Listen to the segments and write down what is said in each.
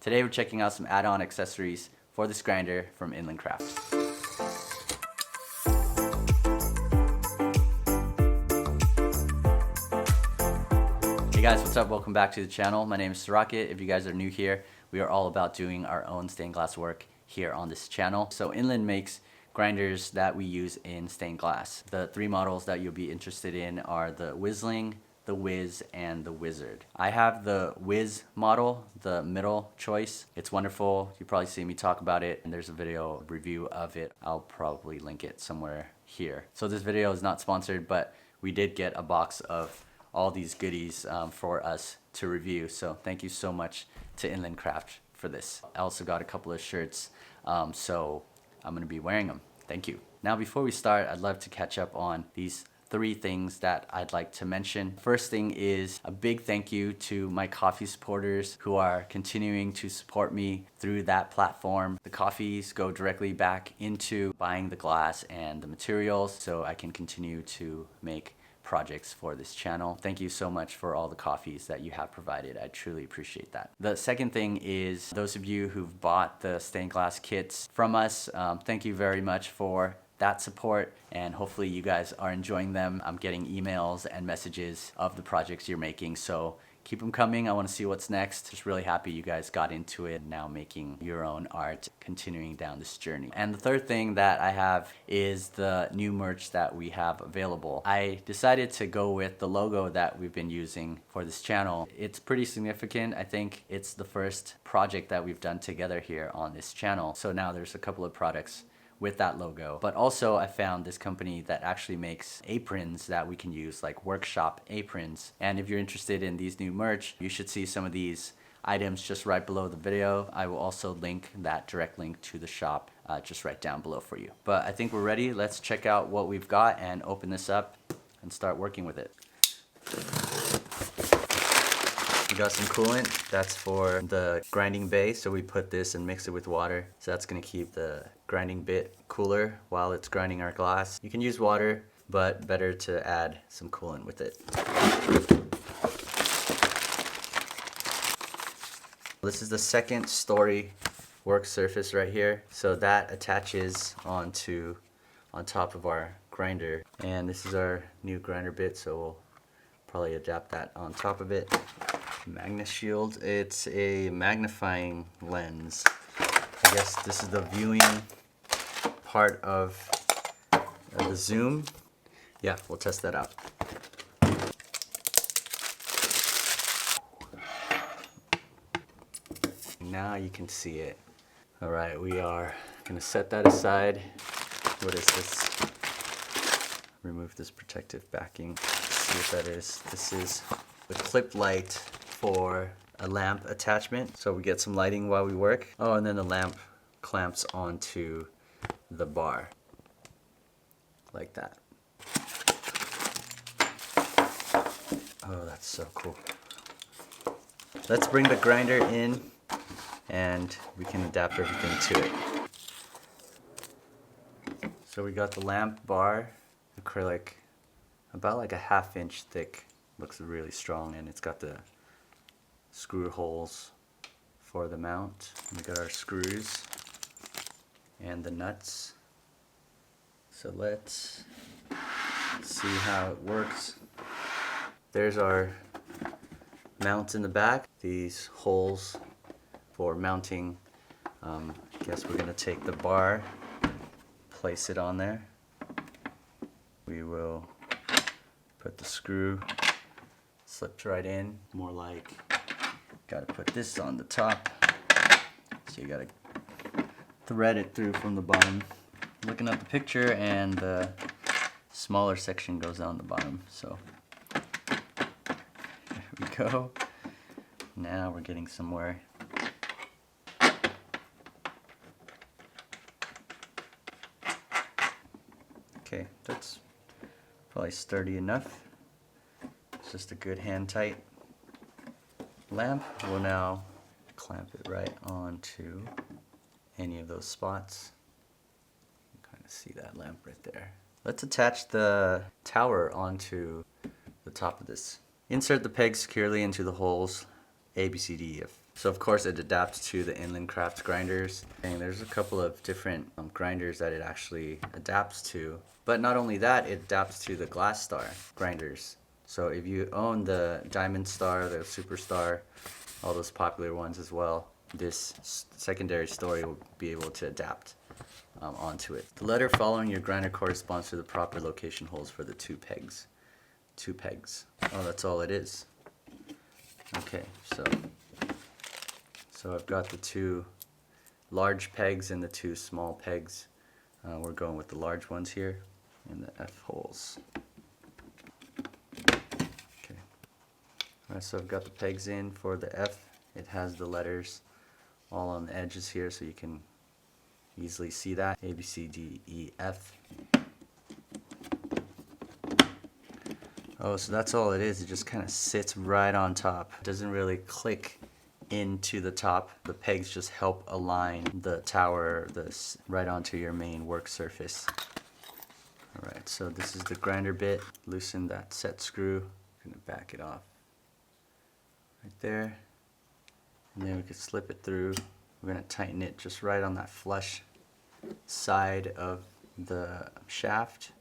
Today we're checking out some add-on accessories for this grinder from Inland Craft. Hey guys, what's up? Welcome back to the channel. My name is Rocket. If you guys are new here, we are all about doing our own stained glass work here on this channel. So Inland makes grinders that we use in stained glass. The three models that you'll be interested in are the Whizzling, the Whiz, and the Wizard. I have the Whiz model, the middle choice. It's wonderful. You probably see me talk about it, and there's a video review of it. I'll probably link it somewhere here. So this video is not sponsored, but we did get a box of all these goodies for us to review. So thank you so much to Inland Craft for this. I also got a couple of shirts, so I'm gonna be wearing them. Thank you. Now before we start, I'd love to catch up on these three things that I'd like to mention. First thing is a big thank you to my coffee supporters who are continuing to support me through that platform. The coffees go directly back into buying the glass and the materials so I can continue to make projects for this channel. Thank you so much for all the coffees that you have provided. I truly appreciate that. The second thing is those of you who've bought the stained glass kits from us, thank you very much for that support, and hopefully you guys are enjoying them. I'm getting emails and messages of the projects you're making, so keep them coming. I want to see what's next. Just really happy you guys got into it, now making your own art, continuing down this journey. And the third thing that I have is the new merch that we have available. I decided to go with the logo that we've been using for this channel. It's pretty significant. I think it's the first project that we've done together here on this channel. So now there's a couple of products with that logo. But also I found this company that actually makes aprons that we can use, like workshop aprons. And if you're interested in these new merch, you should see some of these items just right below the video. I will also link that direct link to the shop just right down below for you. But I think we're ready. Let's check out what we've got and open this up and start working with it. We got some coolant. That's for the grinding bay. So we put this and mix it with water. So that's gonna keep the grinding bit cooler while it's grinding our glass. You can use water, but better to add some coolant with it. This is the second story work surface right here. So that attaches on top of our grinder. And this is our new grinder bit, so we'll probably adapt that on top of it. Magna shield. It's a magnifying lens. I guess this is the viewing part of the zoom. Yeah, we'll test that out. Now you can see it. All right, we are gonna set that aside. What is this? Remove this protective backing. Let's see what that is. This is the clip light for a lamp attachment, so we get some lighting while we work. Oh, and then the lamp clamps onto the bar like that. Oh, that's so cool. Let's bring the grinder in and we can adapt everything to it. So we got the lamp bar, acrylic, about like a 1/2 inch thick. Looks really strong, and it's got the screw holes for the mount. We got our screws and the nuts. So let's see how it works. There's our mount in the back. These holes for mounting. I guess we're gonna take the bar, place it on there. We will put the screw, slips right in, more like gotta put this on the top, so you gotta thread it through from the bottom. Looking at the picture, and the smaller section goes down the bottom, so there we go. Now we're getting somewhere. Okay, that's probably sturdy enough. It's just a good hand tight lamp. We'll now clamp it right onto any of those spots. You can kind of see that lamp right there. Let's attach the tower onto the top of this. Insert the peg securely into the holes A, B, C, D, F, So of course it adapts to the Inland Craft grinders, and there's a couple of different grinders that it actually adapts to. But not only that, it adapts to the Glass Star grinders. So if you own the Diamond Star, the Superstar, all those popular ones as well, this secondary story will be able to adapt onto it. The letter following your grinder corresponds to the proper location holes for the two pegs. Two pegs. Oh, that's all it is. Okay, so I've got the two large pegs and the two small pegs. We're going with the large ones here in the F holes. Okay. Alright, so I've got the pegs in for the F. It has the letters all on the edges here, so you can easily see that. A, B, C, D, E, F. Oh, so that's all it is. It just kind of sits right on top. It doesn't really click into the top. The pegs just help align the tower right onto your main work surface. Alright, so this is the grinder bit. Loosen that set screw. I'm going to back it off right there. And then we can slip it through. We're going to tighten it just right on that flush side of the shaft.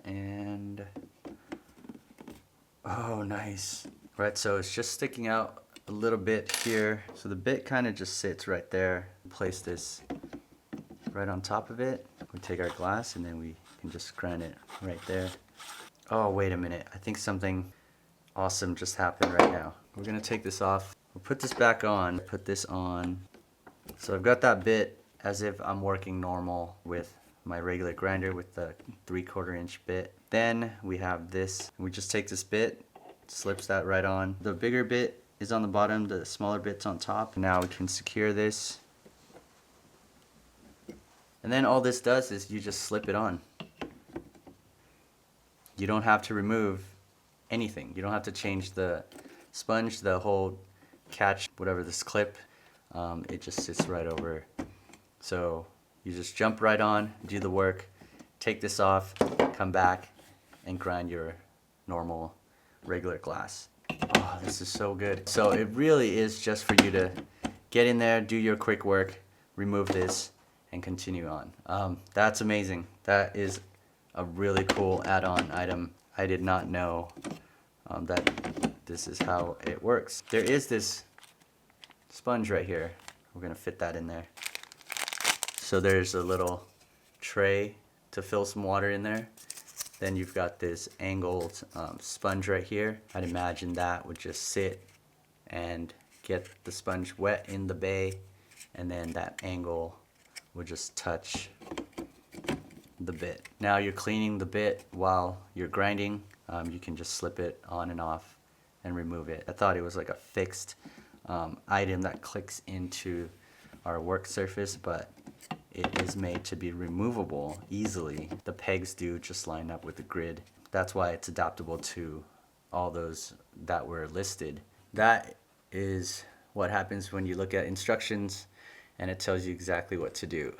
And oh, nice. Right, so it's just sticking out a little bit here. So the bit kind of just sits right there. Place this right on top of it. We take our glass and then we can just grind it right there. Oh, wait a minute. I think something awesome just happened right now. We're gonna take this off. We'll put this back on. Put this on. So I've got that bit as if I'm working normal with my regular grinder with the 3/4 inch bit. Then we have this. We just take this bit, slips that right on. The bigger bit is on the bottom, the smaller bit's on top. Now we can secure this. And then all this does is you just slip it on. You don't have to remove anything. You don't have to change the sponge, the whole catch, whatever, this clip. It just sits right over. So you just jump right on, do the work, take this off, come back, and grind your normal, regular glass. Oh, this is so good. So it really is just for you to get in there, do your quick work, remove this, and continue on. That's amazing. That is a really cool add-on item. I did not know that this is how it works. There is this sponge right here. We're gonna fit that in there. So there's a little tray to fill some water in there. Then you've got this angled sponge right here. I'd imagine that would just sit and get the sponge wet in the bay, and then that angle would just touch the bit. Now you're cleaning the bit while you're grinding. You can just slip it on and off and remove it. I thought it was like a fixed item that clicks into our work surface, but it is made to be removable easily. The pegs do just line up with the grid. That's why it's adaptable to all those that were listed. That is what happens when you look at instructions and it tells you exactly what to do.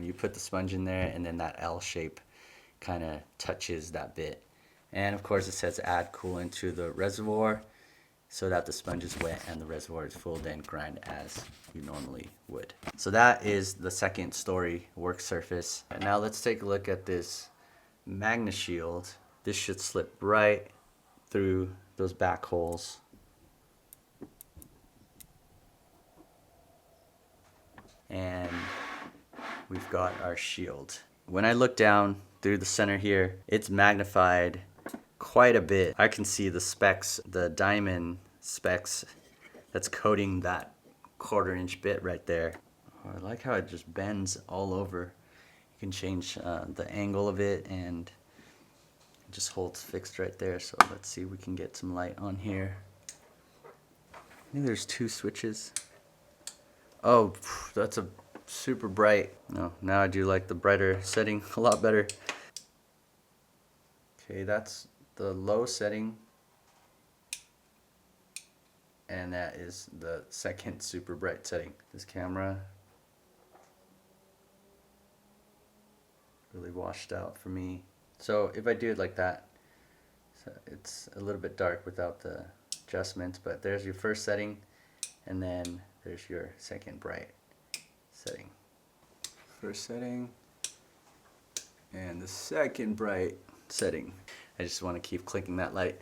You put the sponge in there and then that L shape kind of touches that bit. And of course it says add coolant to the reservoir so that the sponge is wet and the reservoir is full, then grind as you normally would. So that is the second story work surface. And now let's take a look at this Magna shield. This should slip right through those back holes. And we've got our shield. When I look down through the center here, it's magnified quite a bit. I can see the specks, the diamond specks that's coating that 1/4 inch bit right there. Oh, I like how it just bends all over. You can change the angle of it and it just holds fixed right there. So let's see if we can get some light on here. I think there's 2 switches. Oh, that's a super bright. No, now I do like the brighter setting a lot better. Okay, that's the low setting. And that is the second super bright setting. This camera really washed out for me. So if I do it like that, so it's a little bit dark without the adjustments, but there's your first setting. and then there's your second bright setting. First setting, and the second bright setting. I just want to keep clicking that light.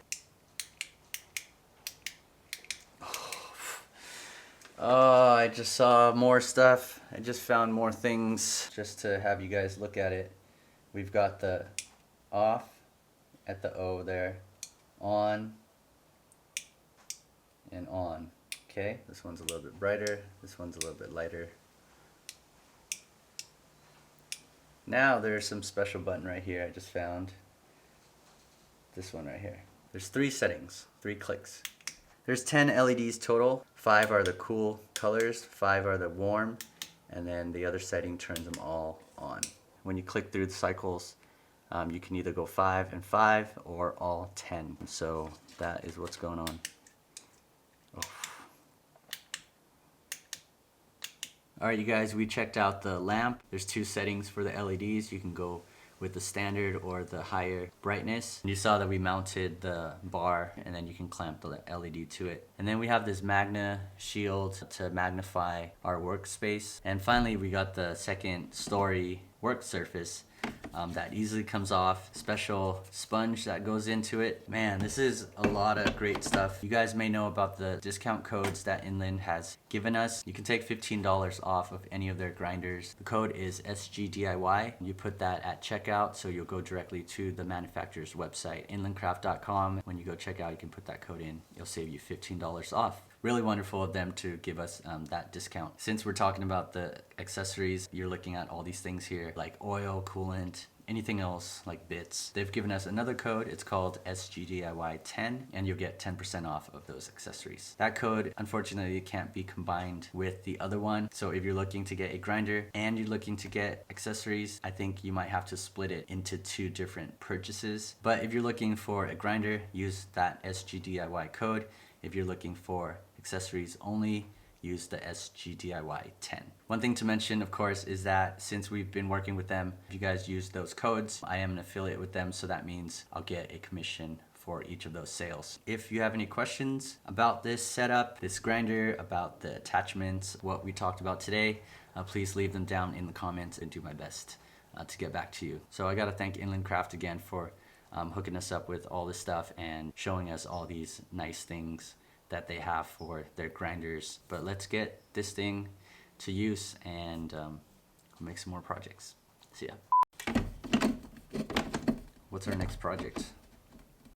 Oh, I just saw more stuff. I just found more things just to have you guys look at it. We've got the off at the O there, on, and on. Okay, this one's a little bit brighter, this one's a little bit lighter. Now there's some special button right here I just found. This one right here. There's 3 settings, 3 clicks. There's 10 LEDs total. 5 are the cool colors, 5 are the warm, and then the other setting turns them all on. When you click through the cycles, you can either go 5 and 5 or all 10. So that is what's going on. Oh. Alright you guys, we checked out the lamp. There's 2 settings for the LEDs. You can go with the standard or the higher brightness. You saw that we mounted the bar and then you can clamp the LED to it. And then we have this Magna shield to magnify our workspace. And finally we got the second story work surface that easily comes off. Special sponge that goes into it. Man, this is a lot of great stuff. You guys may know about the discount codes that Inland has given us. You can take $15 off of any of their grinders. The code is SGDIY. You put that at checkout, so you'll go directly to the manufacturer's website, inlandcraft.com. When you go check out, you can put that code in. It'll save you $15 off. Really wonderful of them to give us that discount. Since we're talking about the accessories, you're looking at all these things here like oil, coolant, anything else like bits. They've given us another code. It's called SGDIY10 and you'll get 10% off of those accessories. That code unfortunately can't be combined with the other one. So if you're looking to get a grinder and you're looking to get accessories, I think you might have to split it into 2 different purchases. But if you're looking for a grinder, use that SGDIY code. If you're looking for accessories only, use the SGDIY 10. One thing to mention, of course, is that since we've been working with them, if you guys use those codes, I am an affiliate with them, so that means I'll get a commission for each of those sales. If you have any questions about this setup, this grinder, about the attachments, what we talked about today, please leave them down in the comments and do my best to get back to you. So I gotta thank Inland Craft again for hooking us up with all this stuff and showing us all these nice things that they have for their grinders. But let's get this thing to use and make some more projects. See ya. What's our next project?